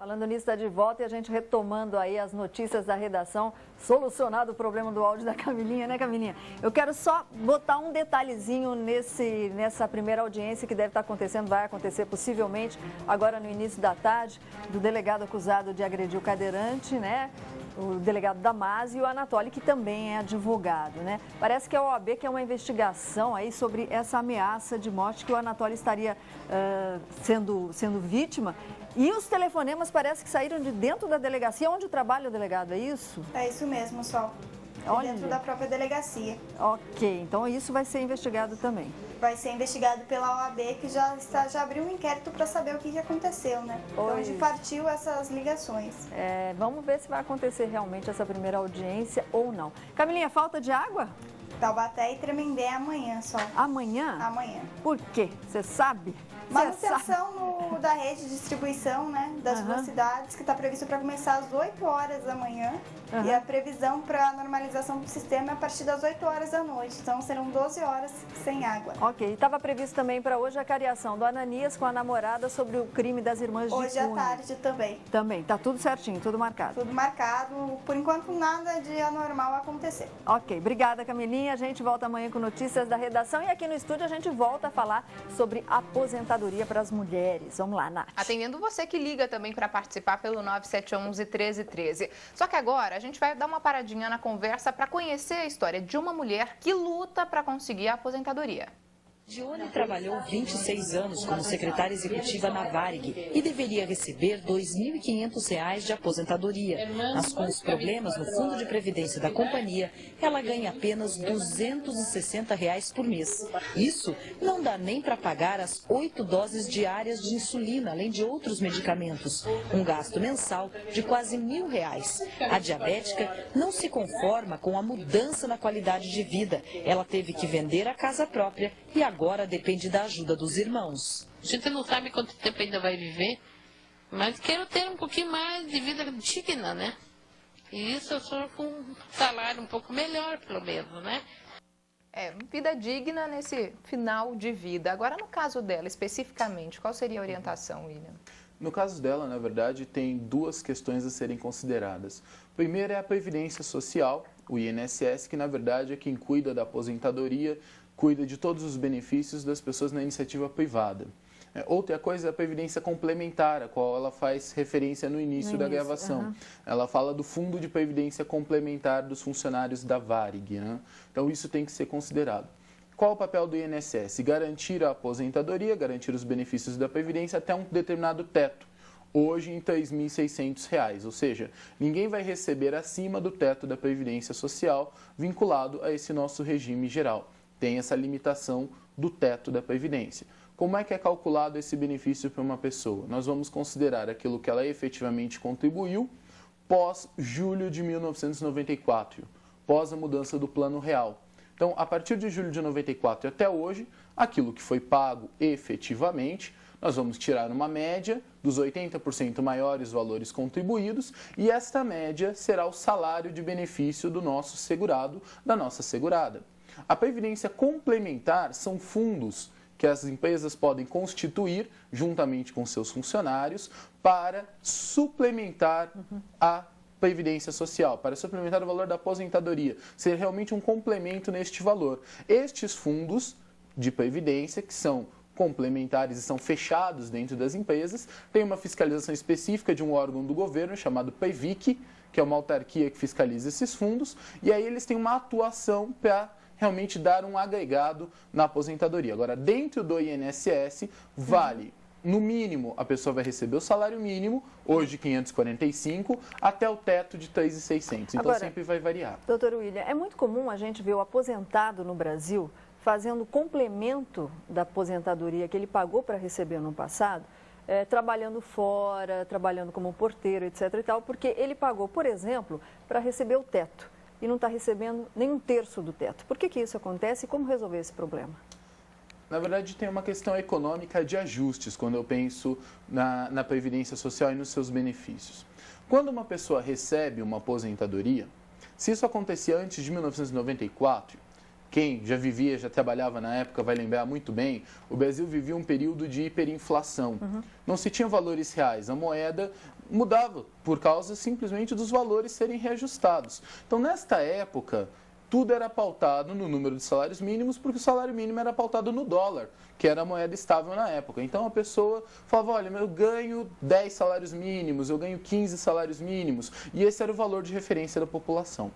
Falando nisso, está de volta e a gente retomando aí as notícias da redação, solucionado o problema do áudio da Camilinha, né, Camilinha? Eu quero só botar um detalhezinho nessa primeira audiência que deve estar acontecendo, vai acontecer possivelmente agora no início da tarde, do delegado acusado de agredir o cadeirante, né? O delegado Damasio e o Anatoly, que também é advogado, né? Parece que a OAB quer uma investigação aí sobre essa ameaça de morte que o Anatoly estaria sendo vítima. E os telefonemas parece que saíram de dentro da delegacia, onde trabalha o delegado, é isso? É isso mesmo, Sol. Dentro da própria delegacia. Ok, então isso vai ser investigado também. Vai ser investigado pela OAB, que já abriu um inquérito para saber o que aconteceu, né? De onde partiu essas ligações. Vamos ver se vai acontecer realmente essa primeira audiência ou não. Camilinha, falta de água? Taubaté e Tremembé amanhã só. Amanhã? Amanhã. Por quê? Você sabe? Manutenção da rede de distribuição, né, das duas cidades, que está previsto para começar às 8 horas da manhã. E a previsão para a normalização do sistema é a partir das 8 horas da noite. Então serão 12 horas sem água. Ok. Estava previsto também para hoje a cariação do Ananias com a namorada sobre o crime das irmãs de Cunha. Hoje à tarde também. Também. Tá tudo certinho, tudo marcado. Tudo marcado. Por enquanto, nada de anormal acontecer. Ok. Obrigada, Camilinha. A gente volta amanhã com notícias da redação. E aqui no estúdio a gente volta a falar sobre aposentadoria para as mulheres. Vamos lá, Nath. Atendendo você que liga também para participar pelo 9711-1313. Só que agora a gente vai dar uma paradinha na conversa para conhecer a história de uma mulher que luta para conseguir a aposentadoria. Dione trabalhou 26 anos como secretária executiva na Varig e deveria receber R$ 2.500 de aposentadoria. Mas com os problemas no fundo de previdência da companhia, ela ganha apenas R$ 260 por mês. Isso não dá nem para pagar as 8 doses diárias de insulina, além de outros medicamentos. Um gasto mensal de quase R$ 1.000. A diabética não se conforma com a mudança na qualidade de vida. Ela teve que vender a casa própria e agora depende da ajuda dos irmãos. A gente não sabe quanto tempo ainda vai viver, mas quero ter um pouquinho mais de vida digna, né? E isso eu sou com um salário um pouco melhor, pelo menos, né? Vida digna nesse final de vida. Agora, no caso dela, especificamente, qual seria a orientação, William? No caso dela, na verdade, tem duas questões a serem consideradas. Primeiro é a Previdência Social, o INSS, que na verdade é quem cuida da aposentadoria, cuida de todos os benefícios das pessoas na iniciativa privada. Outra coisa é a Previdência Complementar, a qual ela faz referência no início da gravação. Ela fala do Fundo de Previdência Complementar dos funcionários da Varig, né? Então isso tem que ser considerado. Qual o papel do INSS? Garantir a aposentadoria, garantir os benefícios da Previdência até um determinado teto. Hoje em R$ 3.600, ou seja, ninguém vai receber acima do teto da Previdência Social vinculado a esse nosso regime geral. Tem essa limitação do teto da Previdência. Como é que é calculado esse benefício para uma pessoa? Nós vamos considerar aquilo que ela efetivamente contribuiu pós julho de 1994, pós a mudança do Plano Real. Então, a partir de julho de 94 até hoje, aquilo que foi pago efetivamente, nós vamos tirar uma média dos 80% maiores valores contribuídos e esta média será o salário de benefício do nosso segurado, da nossa segurada. A Previdência Complementar são fundos que as empresas podem constituir juntamente com seus funcionários para suplementar a Previdência Social, para suplementar o valor da aposentadoria, ser realmente um complemento neste valor. Estes fundos de previdência, que são complementares e são fechados dentro das empresas, têm uma fiscalização específica de um órgão do governo chamado PEVIC, que é uma autarquia que fiscaliza esses fundos, e aí eles têm uma atuação para realmente dar um agregado na aposentadoria. Agora, dentro do INSS, vale, no mínimo, a pessoa vai receber o salário mínimo, hoje 545, até o teto de 3.600. Então, agora, sempre vai variar. Doutor William, é muito comum a gente ver o aposentado no Brasil fazendo complemento da aposentadoria que ele pagou para receber no passado, trabalhando fora, trabalhando como porteiro, etc. e tal, porque ele pagou, por exemplo, para receber o teto e não está recebendo nem um terço do teto. Por que isso acontece e como resolver esse problema? Na verdade, tem uma questão econômica de ajustes quando eu penso na Previdência Social e nos seus benefícios. Quando uma pessoa recebe uma aposentadoria, se isso acontecia antes de 1994, quem já vivia, já trabalhava na época, vai lembrar muito bem, o Brasil vivia um período de hiperinflação. Não se tinha valores reais, a moeda mudava por causa simplesmente dos valores serem reajustados. Então, nesta época, tudo era pautado no número de salários mínimos, porque o salário mínimo era pautado no dólar, que era a moeda estável na época. Então, a pessoa falava, olha, eu ganho 10 salários mínimos, eu ganho 15 salários mínimos, e esse era o valor de referência da população.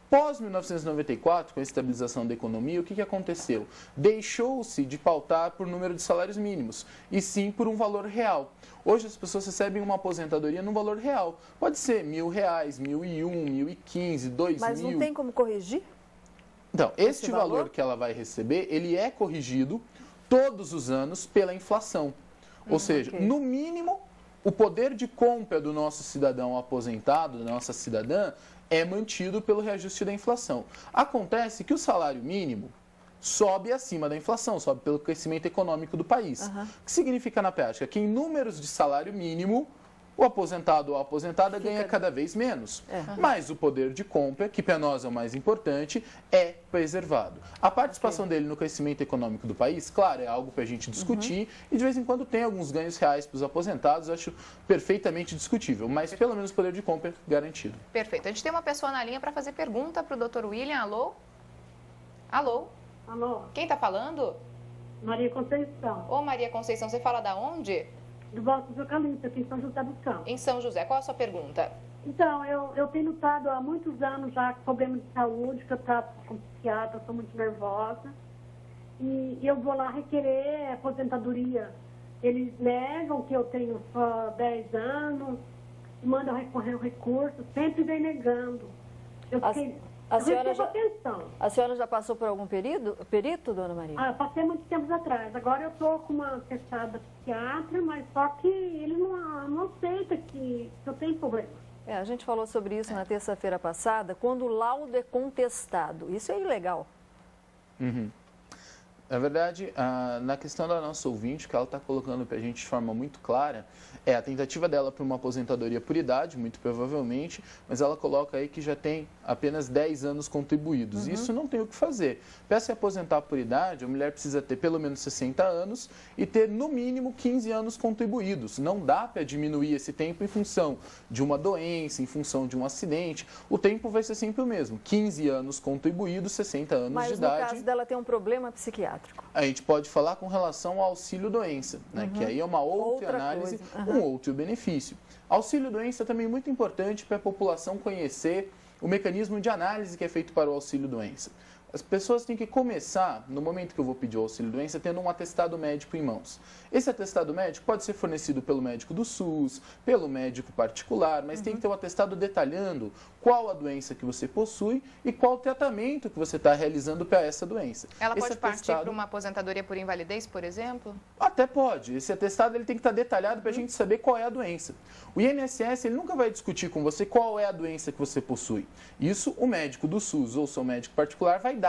Pós-1994, com a estabilização da economia, o que aconteceu? Deixou-se de pautar por número de salários mínimos, e sim por um valor real. Hoje as pessoas recebem uma aposentadoria num valor real. Pode ser R$1.000, R$1.001, R$1.015, R$2.000. Mas não tem como corrigir? Então, este valor que ela vai receber, ele é corrigido todos os anos pela inflação. Ou seja, no mínimo, o poder de compra do nosso cidadão aposentado, da nossa cidadã, é mantido pelo reajuste da inflação. Acontece que o salário mínimo sobe acima da inflação, sobe pelo crescimento econômico do país. O que significa na prática? Que em números de salário mínimo, o aposentado ou a aposentada ganha cada vez menos. Mas o poder de compra, que para nós é o mais importante, é preservado. A participação dele no crescimento econômico do país, claro, é algo para a gente discutir e de vez em quando tem alguns ganhos reais para os aposentados, acho perfeitamente discutível, mas pelo menos o poder de compra é garantido. Perfeito. A gente tem uma pessoa na linha para fazer pergunta para o Dr. William. Alô? Alô? Alô? Quem está falando? Maria Conceição. Ô, Maria Conceição, você fala da onde? Do Vale do Eucalipto, aqui em São José dos Campos. Em São José. Qual a sua pergunta? Então, eu tenho lutado há muitos anos já com problemas de saúde, que eu trato com psiquiatra, sou muito nervosa. E eu vou lá requerer aposentadoria. Eles negam que eu tenho só 10 anos, mandam recorrer o recurso, sempre vem negando. Eu A senhora já passou por algum perito, dona Maria? Passei muitos tempos atrás. Agora eu estou com uma atestada psiquiatra, mas só que ele não aceita que eu tenho problema. A gente falou sobre isso na terça-feira passada, quando o laudo é contestado. Isso é ilegal. Na verdade, na questão da nossa ouvinte, que ela está colocando para a gente de forma muito clara, é a tentativa dela para uma aposentadoria por idade, muito provavelmente, mas ela coloca aí que já tem apenas 10 anos contribuídos. Isso não tem o que fazer. Para se aposentar por idade, a mulher precisa ter pelo menos 60 anos e ter no mínimo 15 anos contribuídos. Não dá para diminuir esse tempo em função de uma doença, em função de um acidente. O tempo vai ser sempre o mesmo. 15 anos contribuídos, 60 anos de idade. Mas no caso dela tem um problema psiquiátrico. A gente pode falar com relação ao auxílio-doença, né? Que aí é uma outra análise, um outro benefício. Auxílio-doença é também muito importante para a população conhecer o mecanismo de análise que é feito para o auxílio-doença. As pessoas têm que começar, no momento que eu vou pedir o auxílio-doença, tendo um atestado médico em mãos. Esse atestado médico pode ser fornecido pelo médico do SUS, pelo médico particular, mas tem que ter um atestado detalhando qual a doença que você possui e qual o tratamento que você está realizando para essa doença. Ela pode partir para uma aposentadoria por invalidez, por exemplo? Até pode. Esse atestado ele tem que estar detalhado para a gente saber qual é a doença. O INSS ele nunca vai discutir com você qual é a doença que você possui. Isso o médico do SUS ou seu médico particular vai dar.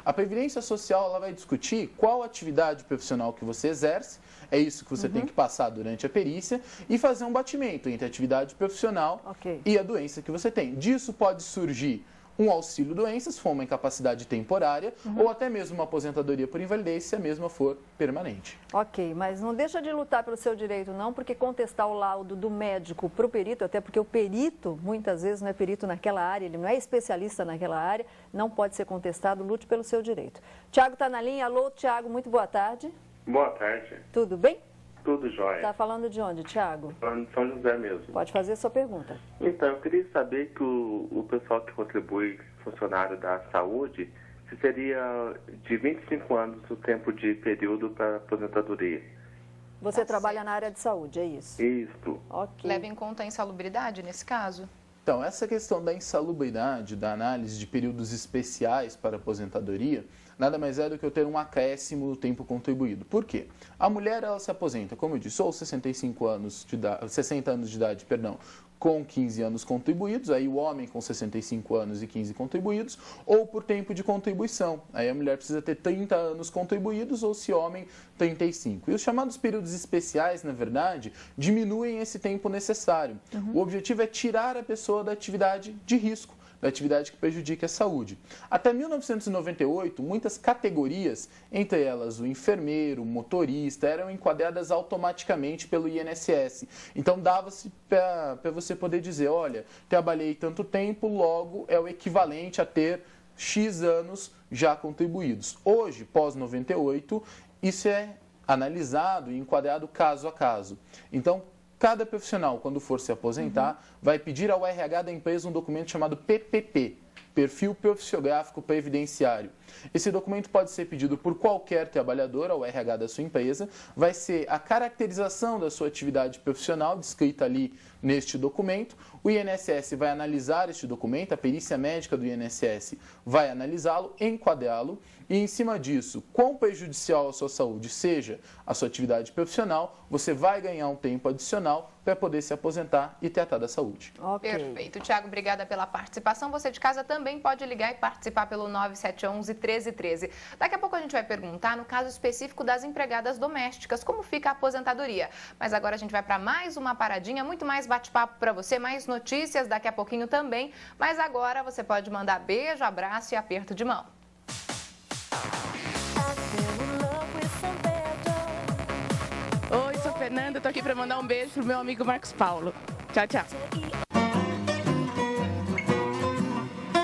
A Previdência Social ela vai discutir qual atividade profissional que você exerce, é isso que você tem que passar durante a perícia, e fazer um batimento entre a atividade profissional e a doença que você tem. Disso pode surgir um auxílio-doença, se for uma incapacidade temporária, ou até mesmo uma aposentadoria por invalidez, se a mesma for permanente. Ok, mas não deixa de lutar pelo seu direito, não, porque contestar o laudo do médico para o perito, até porque o perito, muitas vezes, não é perito naquela área, ele não é especialista naquela área, não pode ser contestado, lute pelo seu direito. Tiago está na linha. Alô, Tiago, muito boa tarde. Boa tarde. Tudo bem? Tudo jóia. Está falando de onde, Tiago? Falando de São José mesmo. Pode fazer a sua pergunta. Então, eu queria saber que o pessoal que contribui, funcionário da saúde, se seria de 25 anos o tempo de período para aposentadoria. Você trabalha na área de saúde, é isso? Isso. Ok. Leva em conta a insalubridade nesse caso? Então, essa questão da insalubridade, da análise de períodos especiais para aposentadoria, nada mais é do que eu ter um acréscimo no tempo contribuído. Por quê? A mulher, ela se aposenta, como eu disse, ou 65 anos de idade, 60 anos de idade, com 15 anos contribuídos, aí o homem com 65 anos e 15 contribuídos, ou por tempo de contribuição. Aí a mulher precisa ter 30 anos contribuídos, ou se homem, 35. E os chamados períodos especiais, na verdade, diminuem esse tempo necessário. O objetivo é tirar a pessoa da atividade de risco, da atividade que prejudique a saúde. Até 1998, muitas categorias, entre elas o enfermeiro, o motorista, eram enquadradas automaticamente pelo INSS. Então, dava-se para você poder dizer, olha, trabalhei tanto tempo, logo é o equivalente a ter X anos já contribuídos. Hoje, pós-98, isso é analisado e enquadrado caso a caso. Então, cada profissional, quando for se aposentar, vai pedir ao RH da empresa um documento chamado PPP, Perfil Profissiográfico Previdenciário. Esse documento pode ser pedido por qualquer trabalhador ao RH da sua empresa, vai ser a caracterização da sua atividade profissional, descrita ali neste documento. O INSS vai analisar este documento, a perícia médica do INSS vai analisá-lo, enquadrá-lo, e em cima disso, quão prejudicial à sua saúde seja a sua atividade profissional, você vai ganhar um tempo adicional para poder se aposentar e tratar da saúde. Okay. Perfeito. Tiago, obrigada pela participação. Você de casa também pode ligar e participar pelo 9711-1313. Daqui a pouco a gente vai perguntar, no caso específico das empregadas domésticas, como fica a aposentadoria. Mas agora a gente vai para mais uma paradinha, muito mais bate-papo para você, mais notícias daqui a pouquinho também. Mas agora você pode mandar beijo, abraço e aperto de mão. Oi, sou Fernanda, tô aqui para mandar um beijo pro meu amigo Marcos Paulo. Tchau, tchau.